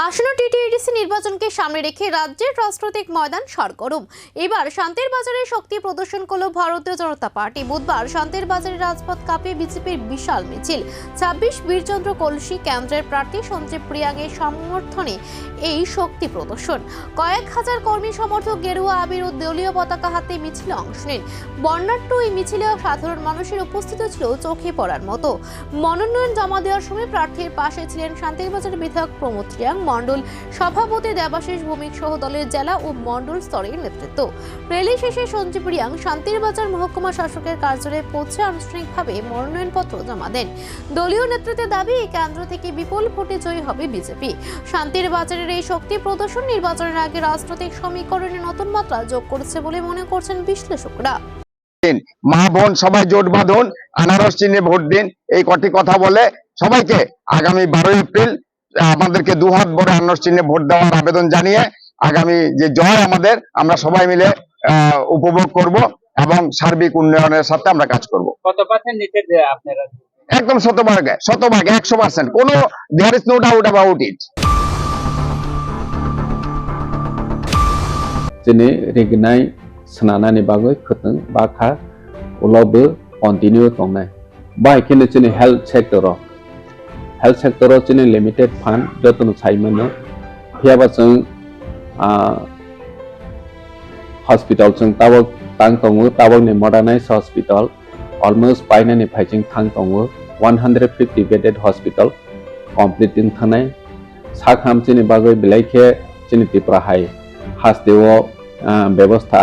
আসন্ন টিটিইডিসি নির্বাচনকে সামনে রেখে রাজ্যের রাজনৈতিক ময়দান সরগরম। এবার শান্তির বাজারে শক্তি প্রদর্শন করল ভারতীয় জনতা পার্টি। বুধবার শান্তির বাজারে রাজপথ কাঁপিয়ে বিজেপির বিশাল মিছিল। ২৬ বীরচন্দ্র কলসি কেন্দ্রের প্রার্থী সঞ্জীব প্রিয়াংয়ের সমর্থনে এই শক্তি প্রদর্শন। কয়েক হাজার কর্মী সমর্থক গেরুয়া আবির ও দলীয় পতাকা হাতে মিছিলে অংশ নেন। বর্ণাঢ্য এই মিছিলে সাধারণ মানুষের উপস্থিতি ছিল চোখে পড়ার মতো। মনোনয়ন জমা দেওয়ার সময় প্রার্থীর পাশে ছিলেন শান্তির বাজারের বিধায়ক প্রমোদ রিয়াং, মণ্ডল সভাপতি দেবাশিস ভৌমিক সহ দলের জেলা ও মণ্ডল স্তরের নেতৃত্ব। র্যালি শেষে সঞ্জীব রিয়াং শান্তির বাজার মহকুমা শাসকের কার্যালয়ে পৌঁছে আনুষ্ঠানিকভাবে মনোনয়নপত্র জমা দেন। দলীয় নেতৃত্বের দাবি, এই কেন্দ্র থেকে বিপুল ভোটে জয়ী হবে বিজেপি। শান্তির বাজারের এই শক্তি প্রদর্শন নির্বাচনের আগে রাজনৈতিক সমীকরণে নতুন মাত্রা যোগ করেছে বলে মনে করছেন বিশ্লেষকরা। মা বোন সবাই জোট বাঁধুন, আনারস চিহ্নে ভোট দিন, এই কটি কথা বলে সবাইকে আগামী 12 এপ্রিল আমাদেরকে দুহাত ভরে আনারস চিহ্নে ভোট দেওয়ার আবেদন জানিয়ে আগামী যে জয় আমাদের আমরা সবাই মিলে উপভোগ করব এবং সার্বিক উন্নয়নের সাথে আমরা কাজ করব। কত পার্সেন্ট নিতে আপনারা? একদম শতভাগ 100%, কোনো there is no doubt about it. Jene regnai senana ni bagoi khuteng bakha ulobe continue tongnai bai kene jene health sector jene limited fund jotun saimano hiaba jeng hospital jeng tabok tang tongo tabok ni modernized hospital almost paina ni phaijing thang tongo 150 bedded hospital completing thanai sakham jene bagoi bilaikhe jene tipra hai Hasdeo ব্যবস্থা